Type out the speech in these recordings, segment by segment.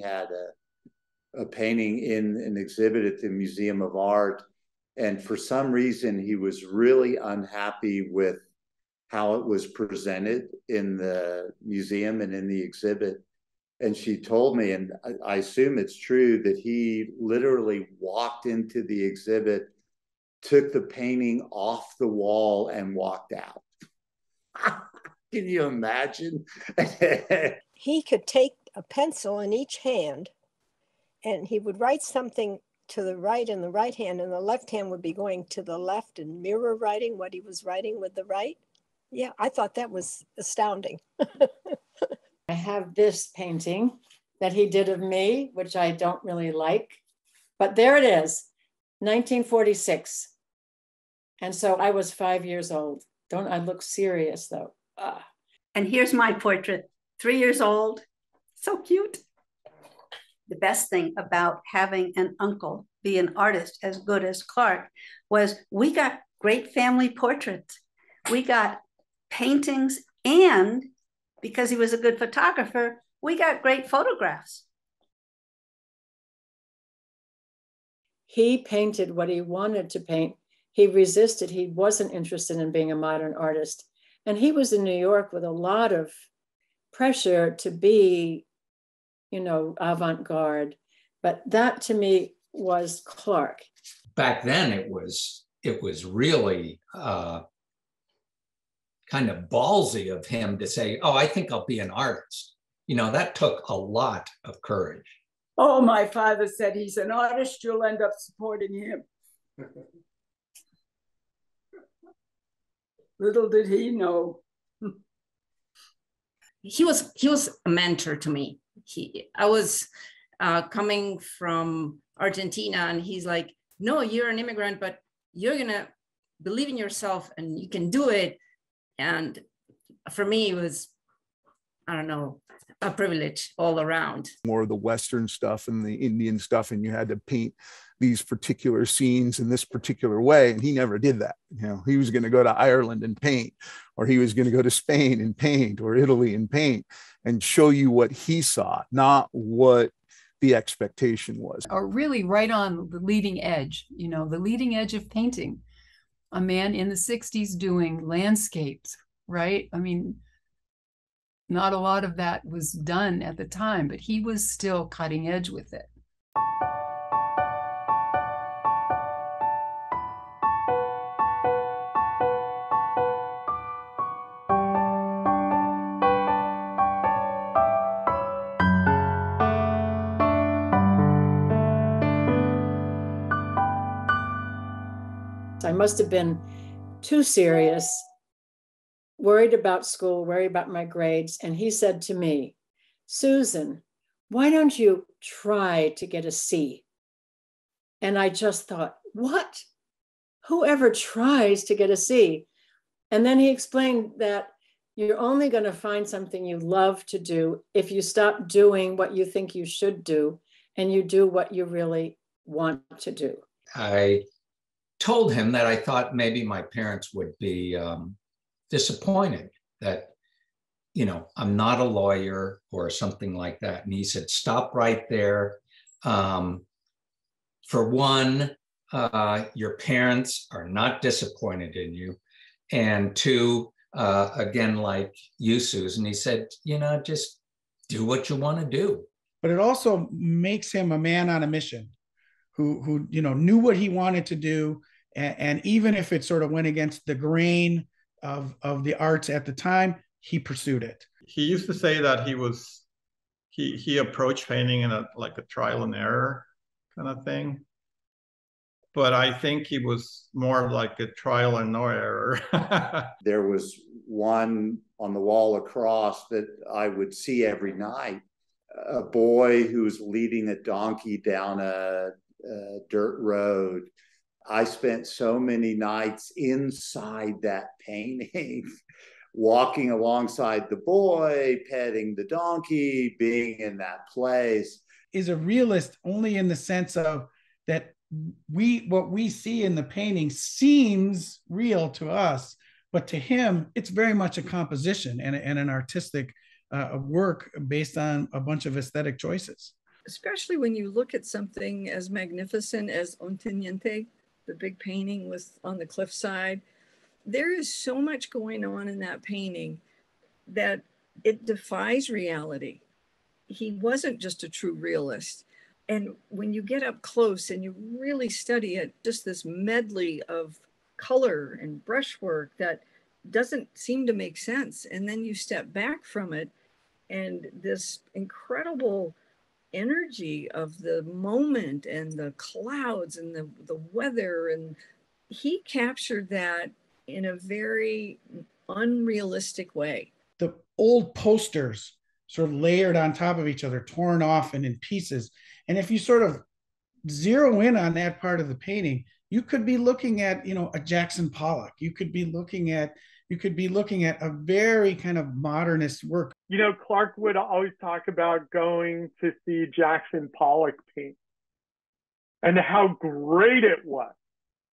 had a painting in an exhibit at the Museum of Art. And for some reason, he was really unhappy with how it was presented in the museum and in the exhibit. And she told me, and I assume it's true, that he literally walked into the exhibit, took the painting off the wall, and walked out. Can you imagine? He could take a pencil in each hand, and he would write something to the right in the right hand, and the left hand would be going to the left and mirror writing what he was writing with the right. Yeah, I thought that was astounding. I have this painting that he did of me, which I don't really like, but there it is, 1946. And so I was 5 years old. Don't I look serious though? And here's my portrait, 3 years old. So cute. The best thing about having an uncle be an artist as good as Clark was we got great family portraits. We got paintings, and because he was a good photographer, we got great photographs. He painted what he wanted to paint. He resisted. He wasn't interested in being a modern artist. And he was in New York with a lot of pressure to be, you know, avant-garde. But that to me was Clark. Back then it was really kind of ballsy of him to say, oh, I think I'll be an artist. You know, that took a lot of courage. Oh, my father said, he's an artist, you'll end up supporting him. Little did he know. He was a mentor to me. I was coming from Argentina, and he's like, no, you're an immigrant, but you're gonna believe in yourself and you can do it. And for me, it was, I don't know, a privilege all around. More of the Western stuff and the Indian stuff, and you had to paint these particular scenes in this particular way. And he never did that. You know, he was going to go to Ireland and paint, or he was going to go to Spain and paint, or Italy and paint, and show you what he saw, not what the expectation was. Or really right on the leading edge, you know, the leading edge of painting. A man in the 60s doing landscapes, right? I mean, not a lot of that was done at the time, but he was still cutting edge with it. I must have been too serious, worried about school, worried about my grades. And he said to me, Susan, why don't you try to get a C? And I just thought, what? Whoever tries to get a C? And then he explained that you're only going to find something you love to do if you stop doing what you think you should do and you do what you really want to do. I told him that I thought maybe my parents would be disappointed that, you know, I'm not a lawyer or something like that. And he said, stop right there. For one, your parents are not disappointed in you. And two, again, like you, Susan, he said, you know, just do what you want to do. But it also makes him a man on a mission who you know, knew what he wanted to do. And even if it sort of went against the grain of the arts at the time, he pursued it. He used to say that he approached painting in a trial and error kind of thing. But I think he was more like a trial and no error. There was one on the wall across that I would see every night, a boy who was leading a donkey down a dirt road. I spent so many nights inside that painting, walking alongside the boy, petting the donkey, being in that place. Is a realist only in the sense of that what we see in the painting seems real to us, but to him, it's very much a composition and an artistic work based on a bunch of aesthetic choices. especially when you look at something as magnificent as Onteniente, the big painting with on the cliffside, there is so much going on in that painting that it defies reality. He wasn't just a true realist. And when you get up close and you really study it, just this medley of color and brushwork that doesn't seem to make sense. And then you step back from it and this incredible energy of the moment and the clouds and the weather. And he captured that in a very unrealistic way. The old posters sort of layered on top of each other, torn off and in pieces. And if you sort of zero in on that part of the painting, you could be looking at, you know, a Jackson Pollock. You could be looking at a very kind of modernist work. You know, Clark would always talk about going to see Jackson Pollock paint and how great it was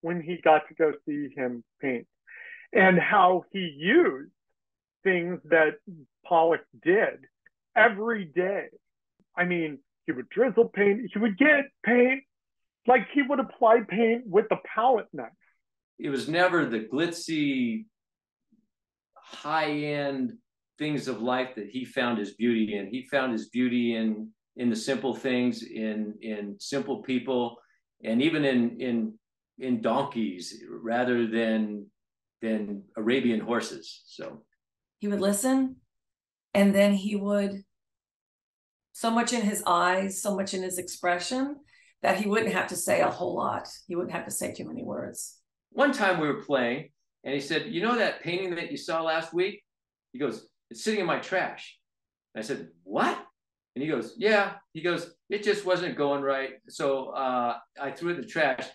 when he got to go see him paint, and how he used things that Pollock did every day. I mean, he would drizzle paint, he would get paint, like he would apply paint with the palette knife. It was never the glitzy, high-end things of life that he found his beauty in. He found his beauty in the simple things, in simple people, and even in donkeys rather than Arabian horses. So he would listen, and then he would, so much in his eyes, so much in his expression, that he wouldn't have to say a whole lot. He wouldn't have to say too many words. One time we were playing, and he said, "You know that painting that you saw last week?" He goes, "It's sitting in my trash." And I said, "What?" And he goes, "Yeah." He goes, "It just wasn't going right. So I threw it in the trash."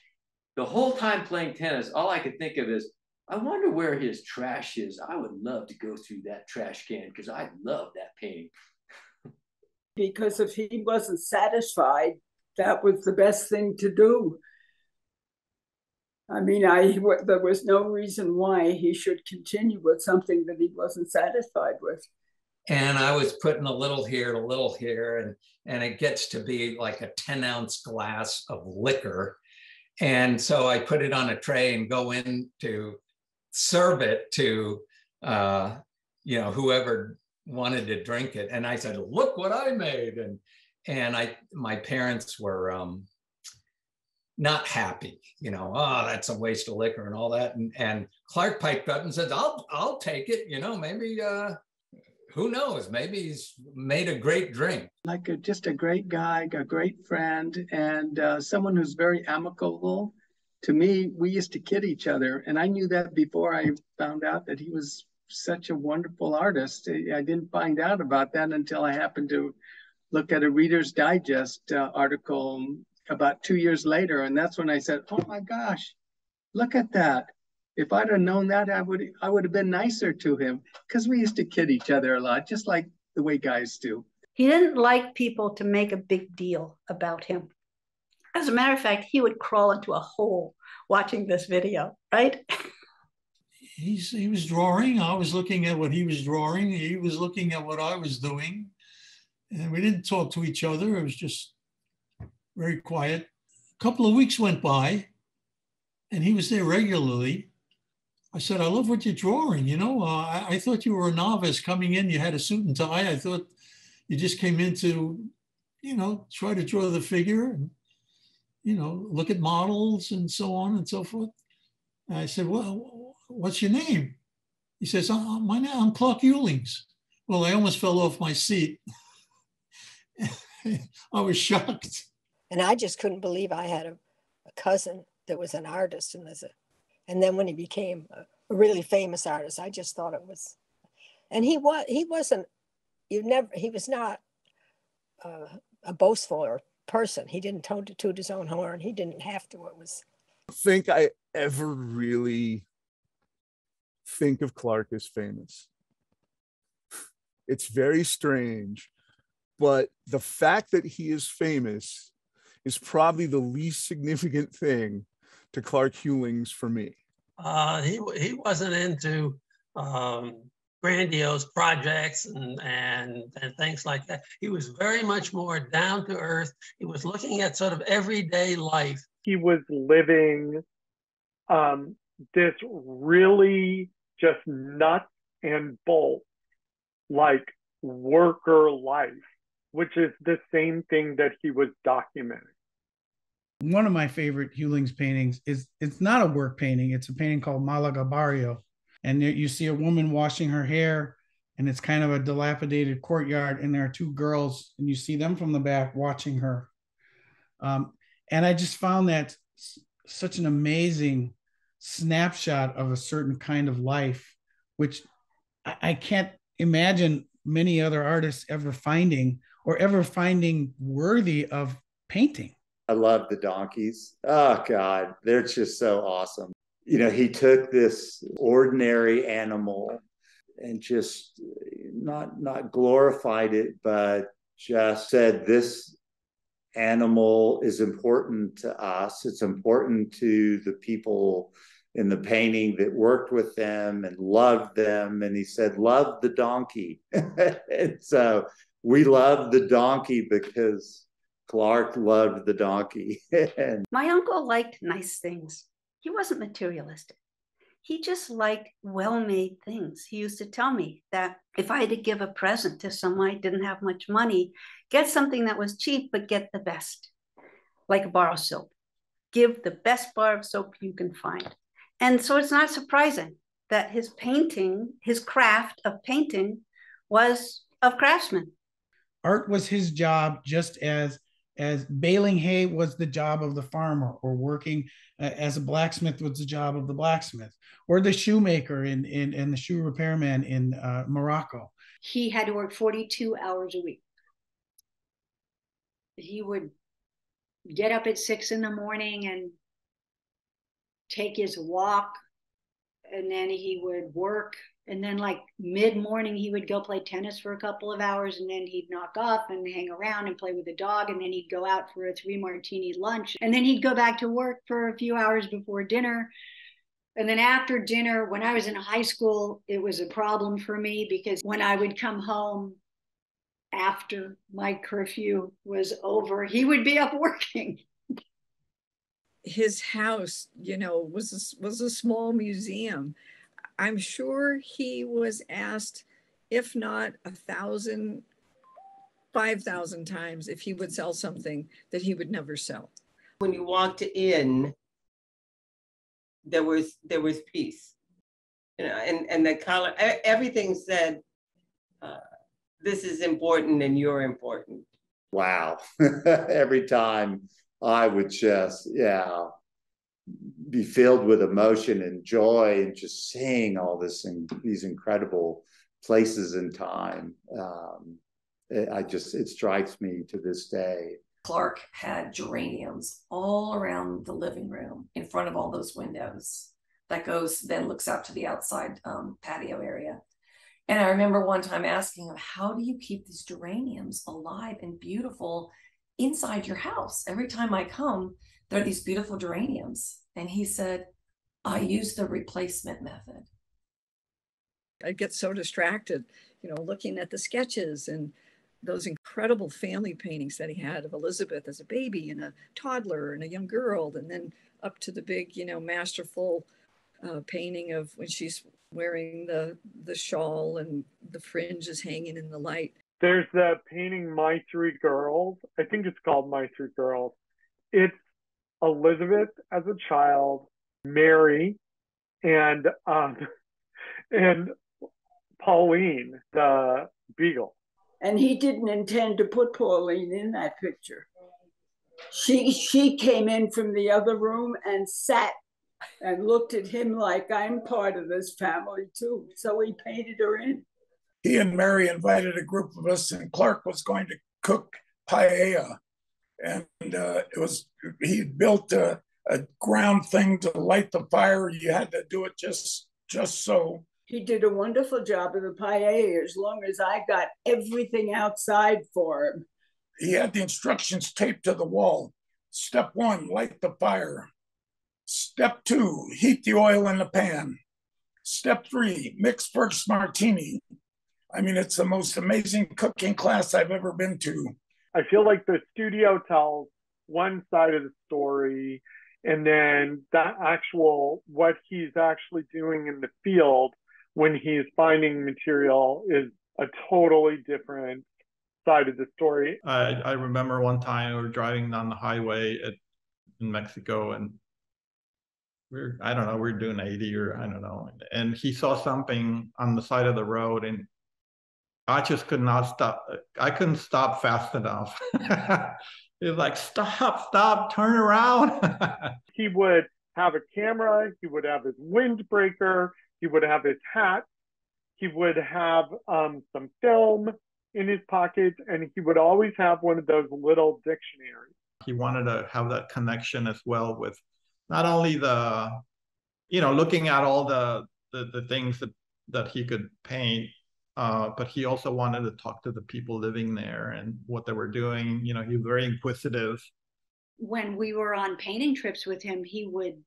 The whole time playing tennis, all I could think of is, I wonder where his trash is. I would love to go through that trash can because I love that painting. Because if he wasn't satisfied, that was the best thing to do. I mean, there was no reason why he should continue with something that he wasn't satisfied with. And I was putting a little here, and it gets to be like a 10-ounce glass of liquor. And so I put it on a tray and go in to serve it to, whoever wanted to drink it. And I said, "Look what I made." And my parents were not happy, "Oh, that's a waste of liquor," and all that. And Clark piped up and said, I'll take it, maybe, who knows, maybe he's made a great drink. Like just a great guy, a great friend, and someone who's very amicable. To me, we used to kid each other, and I knew that before I found out that he was such a wonderful artist. I didn't find out about that until I happened to look at a Reader's Digest article about 2 years later, and that's when I said, "Oh my gosh, look at that. If I'd have known that, I would have been nicer to him," because we used to kid each other a lot, just like the way guys do. He didn't like people to make a big deal about him. As a matter of fact, he would crawl into a hole watching this video, right? He was drawing. I was looking at what he was drawing. He was looking at what I was doing. And we didn't talk to each other. It was just very quiet. A couple of weeks went by, and he was there regularly. I said, "I love what you're drawing. I thought you were a novice coming in. You had a suit and tie. I thought you just came in to, try to draw the figure and, look at models and so on and so forth." And I said, "Well, what's your name?" He says, I'm Clark Hulings." Well, I almost fell off my seat. I was shocked. And I just couldn't believe I had a cousin that was an artist. And then when he became a really famous artist, I just thought it was, and he was not a boastful person. He didn't toot his own horn. He didn't have to. It was. I don't think I ever really think of Clark as famous. It's very strange, but the fact that he is famous is probably the least significant thing to Clark Hulings for me. He wasn't into grandiose projects and things like that. He was very much more down to earth. He was looking at sort of everyday life. He was living this really just nuts and bolts, like worker life, which is the same thing that he was documenting. One of my favorite Hulings paintings is, it's not a work painting. It's a painting called Malaga Barrio. And you see a woman washing her hair, and it's kind of a dilapidated courtyard, and there are two girls, and you see them from the back watching her. And I just found that such an amazing snapshot of a certain kind of life, which I can't imagine many other artists ever finding worthy of painting. I love the donkeys. Oh God, they're just so awesome. You know, he took this ordinary animal and just not glorified it, but just said, this animal is important to us. It's important to the people in the painting that worked with them and loved them. And he said, love the donkey. And so we love the donkey because Clark loved the donkey. My uncle liked nice things. He wasn't materialistic. He just liked well-made things. He used to tell me that if I had to give a present to someone who didn't have much money, get something that was cheap, but get the best, like a bar of soap. Give the best bar of soap you can find. And so it's not surprising that his painting, his craft of painting, was of craftsmen. Art was his job, just as baling hay was the job of the farmer, or working as a blacksmith was the job of the blacksmith, or the shoemaker and the shoe repairman in Morocco. He had to work 42 hours a week. He would get up at 6 in the morning and take his walk, and then he would work, and then like mid-morning he would go play tennis for a couple of hours, and then he'd knock off and hang around and play with the dog, and then he'd go out for a 3-martini lunch, and then he'd go back to work for a few hours before dinner. And then after dinner, when I was in high school, it was a problem for me, because when I would come home after my curfew was over, he would be up working. His house, you know, was a small museum. I'm sure he was asked, if not 1,000, 5,000 times, if he would sell something that he would never sell. When you walked in, there was peace, you know, and the color, everything said, this is important and you're important. Wow. Every time I would just, be filled with emotion and joy and just seeing all this and these incredible places in time. It strikes me to this day. Clark had geraniums all around the living room in front of all those windows that then looks out to the outside patio area. And I remember one time asking him, how do you keep these geraniums alive and beautiful inside your house? Every time I come, there are these beautiful geraniums. And he said, I use the replacement method. I get so distracted, you know, looking at the sketches and those incredible family paintings that he had of Elizabeth as a baby and a toddler and a young girl, and then up to the big, you know, masterful painting of when she's wearing the shawl and the fringe is hanging in the light. There's the painting My Three Girls. I think it's called My Three Girls. It's Elizabeth as a child, Mary, and Pauline, the beagle. And he didn't intend to put Pauline in that picture. She came in from the other room and sat and looked at him like, I'm part of this family too. So he painted her in. He and Mary invited a group of us, and Clark was going to cook paella. And he built a ground thing to light the fire. You had to do it just so. He did a wonderful job of the paella, as long as I got everything outside for him. He had the instructions taped to the wall. Step 1, light the fire. Step 2, heat the oil in the pan. Step 3, mix first martini. I mean, it's the most amazing cooking class I've ever been to. I feel like the studio tells one side of the story, and then that actual, what he's actually doing in the field when he's finding material is a totally different side of the story. I remember one time we were driving down the highway in Mexico, and I don't know, we were doing 80 or I don't know. And he saw something on the side of the road, and I just could not stop. I couldn't stop fast enough. He was like, stop, turn around. He would have a camera, he would have his windbreaker, he would have his hat, he would have some film in his pocket, and he would always have one of those little dictionaries. He wanted to have that connection as well with not only the, looking at all the things that he could paint, but he also wanted to talk to the people living there and what they were doing. He was very inquisitive. When we were on painting trips with him, he would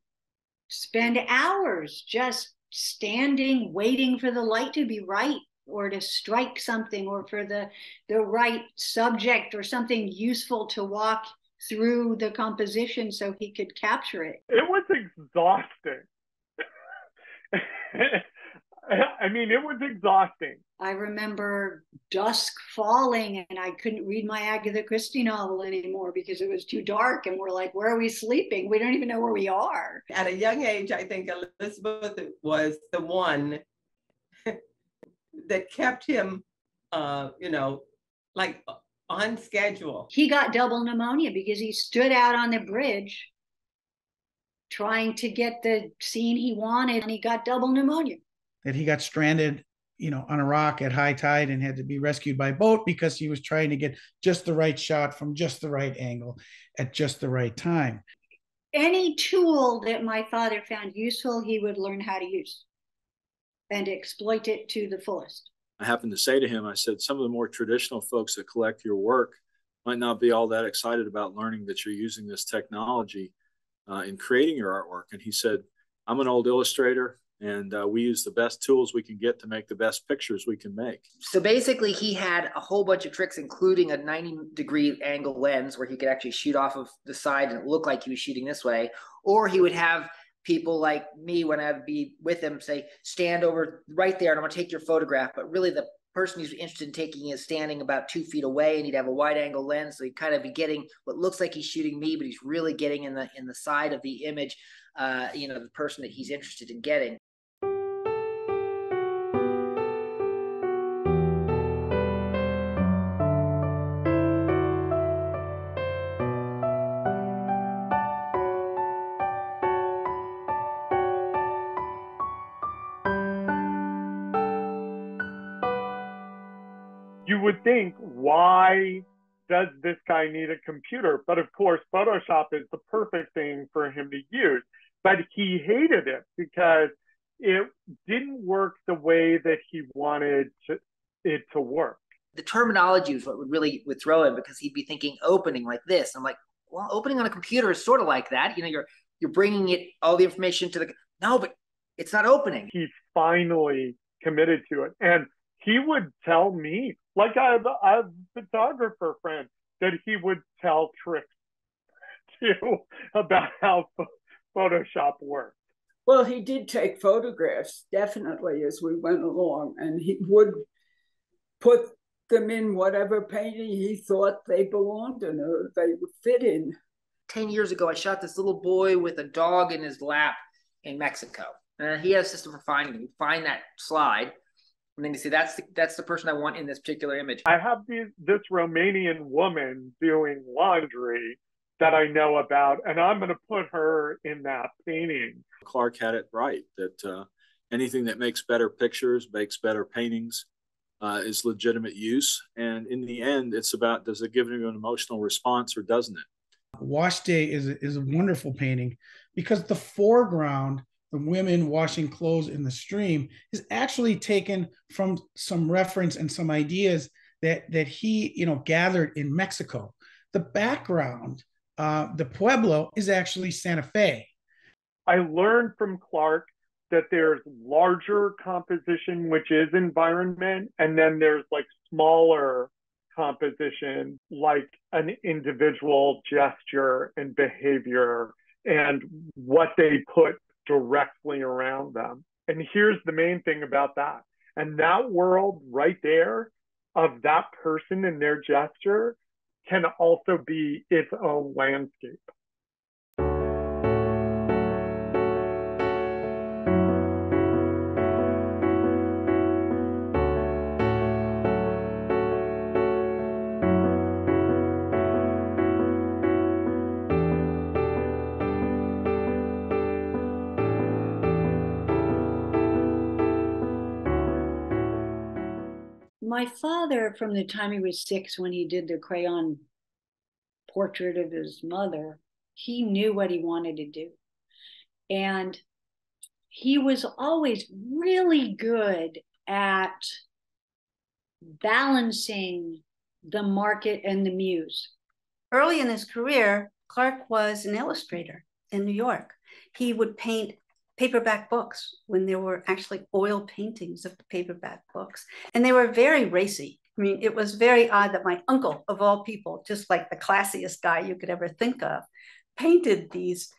spend hours just standing, waiting for the light to be right, or to strike something, or for the right subject or something useful to walk through the composition so he could capture it. It was exhausting. I mean, it was exhausting. I remember dusk falling and I couldn't read my Agatha Christie novel anymore because it was too dark, and we're like, where are we sleeping? We don't even know where we are. At a young age, I think Elizabeth was the one that kept him, like on schedule. He got double pneumonia because he stood out on the bridge trying to get the scene he wanted, and he got double pneumonia. That he got stranded, on a rock at high tide and had to be rescued by boat because he was trying to get just the right shot from just the right angle at just the right time. Any tool that my father found useful, he would learn how to use and exploit it to the fullest. I happened to say to him, I said, some of the more traditional folks that collect your work might not be all that excited about learning that you're using this technology in creating your artwork. And he said, I'm an old illustrator, and we use the best tools we can get to make the best pictures we can make. So basically he had a whole bunch of tricks, including a 90-degree angle lens where he could actually shoot off of the side and it looked like he was shooting this way. Or he would have people like me, when I'd be with him, say, stand over right there and I'm gonna take your photograph. But really the person he's interested in taking is standing about 2 feet away, and he'd have a wide angle lens. So he'd kind of be getting what looks like he's shooting me, but he's really getting in the side of the image, the person that he's interested in getting. You would think, why does this guy need a computer? But of course, Photoshop is the perfect thing for him to use. But he hated it because it didn't work the way that he wanted it to work. The terminology is what would throw him, because he'd be thinking opening like this. I'm like, well, opening on a computer is sort of like that. You're bringing it, all the information to no, but it's not opening. He finally committed to it. And he would tell me, like I have a photographer friend that he would tell tricks to about how Photoshop works. Well, he did take photographs, definitely, as we went along, and he would put them in whatever painting he thought they belonged in or they would fit in. 10 years ago, I shot this little boy with a dog in his lap in Mexico. He has a system for finding him. You find that slide, and then you say, that's the person I want in this particular image. I have this Romanian woman doing laundry that I know about, and I'm going to put her in that painting. Clark had it right, that anything that makes better pictures, makes better paintings, is legitimate use. And in the end, it's about, does it give you an emotional response or doesn't it? Wash Day is a wonderful painting because the foreground, the women washing clothes in the stream, is actually taken from some reference and some ideas that he gathered in Mexico. The background, the Pueblo, is actually Santa Fe. I learned from Clark that there's larger composition, which is environment, and then there's like smaller composition, like an individual gesture and behavior and what they put directly around them. And here's the main thing about that. And that world right there of that person and their gesture can also be its own landscape. My father, from the time he was 6, when he did the crayon portrait of his mother, he knew what he wanted to do. And he was always really good at balancing the market and the muse. Early in his career, Clark was an illustrator in New York. He would paint paperback books when there were actually oil paintings of the paperback books. And they were very racy. I mean, it was very odd that my uncle, of all people, just like the classiest guy you could ever think of, painted these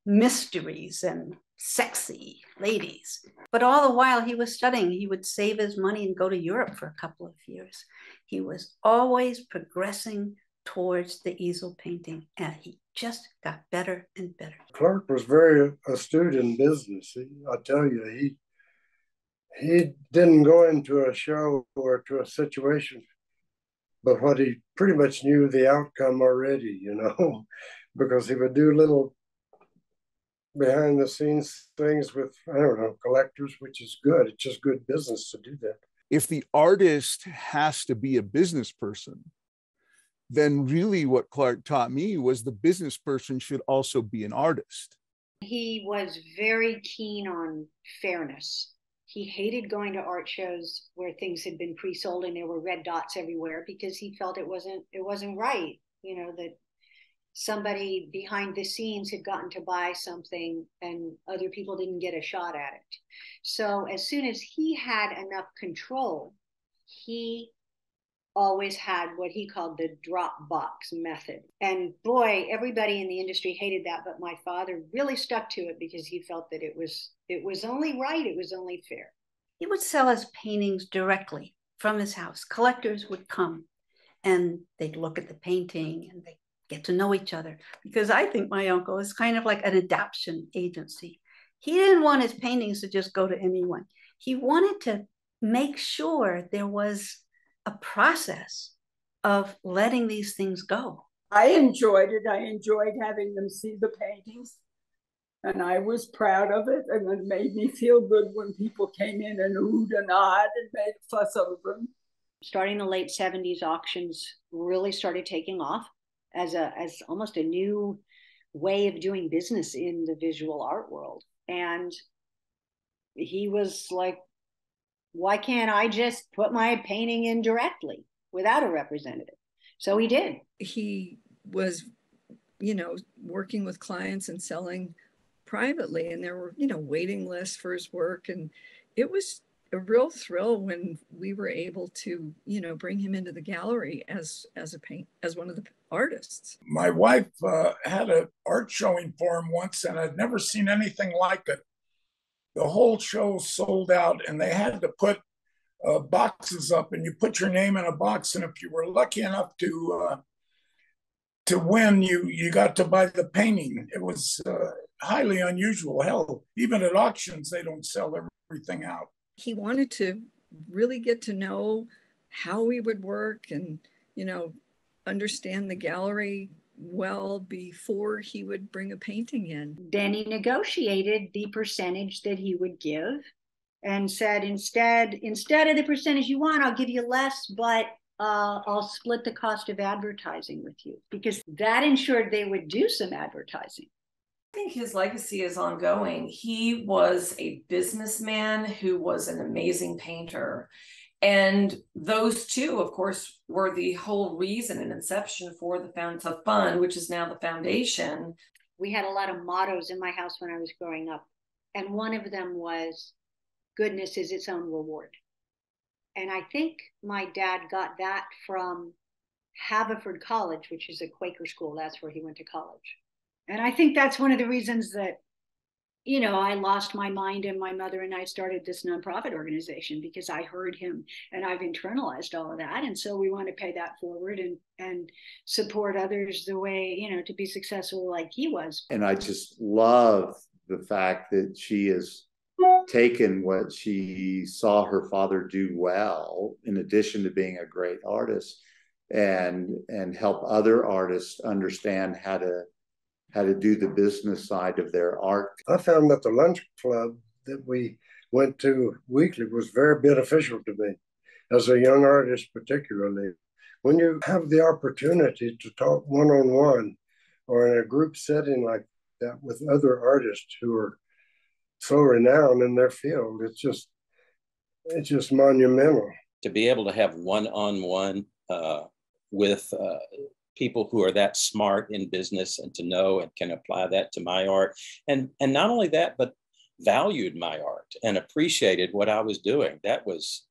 mysteries and sexy ladies. But all the while he was studying, he would save his money and go to Europe for a couple of years. He was always progressing towards the easel painting, and he just got better and better. Clark was very astute in business. I tell you, he didn't go into a show or to a situation, but what he pretty much knew the outcome already, you know, because he would do little behind the scenes things with, I don't know, collectors, which is good. It's just good business to do that. If the artist has to be a business person, then really what Clark taught me was the business person should also be an artist. He was very keen on fairness. He hated going to art shows where things had been pre-sold and there were red dots everywhere, because he felt it wasn't right, you know, that somebody behind the scenes had gotten to buy something and other people didn't get a shot at it. So as soon as he had enough control, he always had what he called the drop box method. And boy, everybody in the industry hated that, but my father really stuck to it because he felt that it was only right, it was only fair. He would sell his paintings directly from his house. Collectors would come and they'd look at the painting and they get to know each other, because I think my uncle is kind of like an adoption agency. He didn't want his paintings to just go to anyone. He wanted to make sure there was a process of letting these things go. I enjoyed it. I enjoyed having them see the paintings, and I was proud of it. And it made me feel good when people came in and oohed and ahed and made a fuss over them. Starting in the late 70s, auctions really started taking off as almost a new way of doing business in the visual art world. And he was like, why can't I just put my painting in directly without a representative? So he did. He was, you know, working with clients and selling privately, and there were, you know, waiting lists for his work. And it was a real thrill when we were able to, you know, bring him into the gallery as one of the artists. My wife had an art showing for him once, and I'd never seen anything like it. The whole show sold out, and they had to put boxes up, and you put your name in a box, and if you were lucky enough to win, you got to buy the painting. It was highly unusual. Hell, even at auctions, they don't sell everything out. He wanted to really get to know how we would work and, you know, understand the gallery well before he would bring a painting in. Then he negotiated the percentage that he would give and said, instead of the percentage you want, I'll give you less, but I'll split the cost of advertising with you, because that ensured they would do some advertising. I think his legacy is ongoing. He was a businessman who was an amazing painter. And those two, of course, were the whole reason and inception for the Fountains of Fun, which is now the foundation. We had a lot of mottos in my house when I was growing up. And one of them was, goodness is its own reward. And I think my dad got that from Haverford College, which is a Quaker school. That's where he went to college. And I think that's one of the reasons that, you know, I lost my mind and my mother and I started this nonprofit organization, because I heard him and I've internalized all of that. And so we want to pay that forward and support others the way, you know, to be successful like he was. And I just love the fact that she has taken what she saw her father do well, in addition to being a great artist, and help other artists understand how to do the business side of their art. I found that the lunch club that we went to weekly was very beneficial to me as a young artist, particularly. When you have the opportunity to talk one-on-one or in a group setting like that with other artists who are so renowned in their field, it's just monumental. To be able to have one-on-one with people who are that smart in business, and to know and can apply that to my art, and not only that, but valued my art and appreciated what I was doing, that was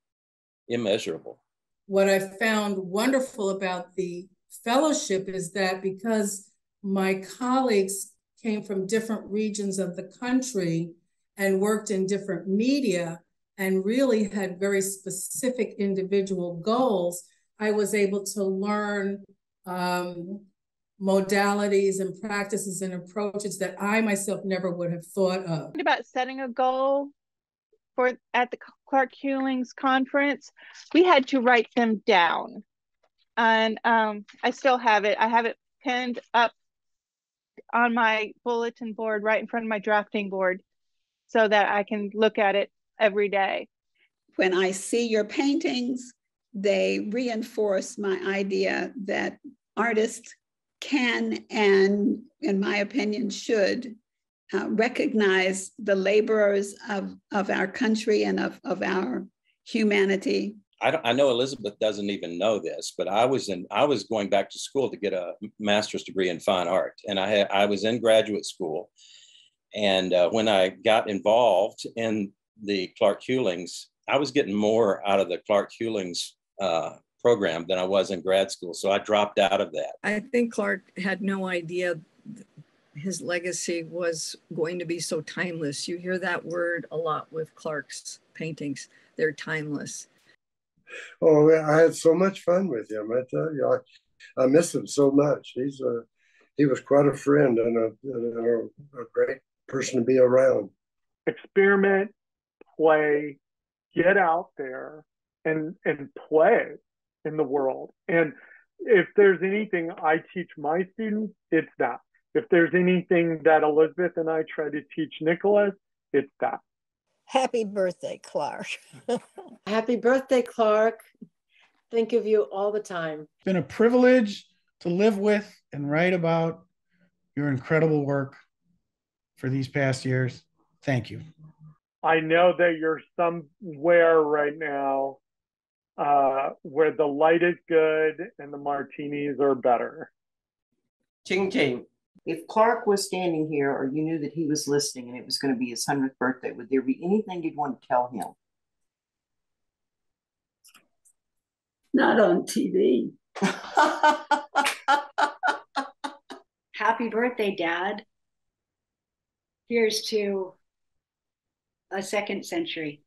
immeasurable. What I found wonderful about the fellowship is that because my colleagues came from different regions of the country and worked in different media and really had very specific individual goals, I was able to learn modalities and practices and approaches that I myself never would have thought of. About setting a goal at the Clark Hulings conference, we had to write them down. And I still have it. I have it pinned up on my bulletin board right in front of my drafting board so that I can look at it every day. When I see your paintings, they reinforce my idea that artists can, and in my opinion should, recognize the laborers of our country and of our humanity. I know Elizabeth doesn't even know this, but I was going back to school to get a master's degree in fine art, and I was in graduate school, and when I got involved in the Clark Hulings, I was getting more out of the Clark Hulings program than I was in grad school, so I dropped out of that. I think Clark had no idea his legacy was going to be so timeless. You hear that word a lot with Clark's paintings. They're timeless. Oh, I had so much fun with him. I tell you, I miss him so much. He was quite a friend and a great person to be around. Experiment, play, get out there and play in the world. And if there's anything I teach my students, it's that. If there's anything that Elizabeth and I try to teach Nicholas, it's that. Happy birthday, Clark. Happy birthday, Clark. Think of you all the time. It's been a privilege to live with and write about your incredible work for these past years. Thank you. I know that you're somewhere right now where the light is good and the martinis are better. Ching ching. If Clark was standing here, or you knew that he was listening and it was going to be his 100th birthday, would there be anything you'd want to tell him? Not on TV. Happy birthday, Dad. Here's to a second century.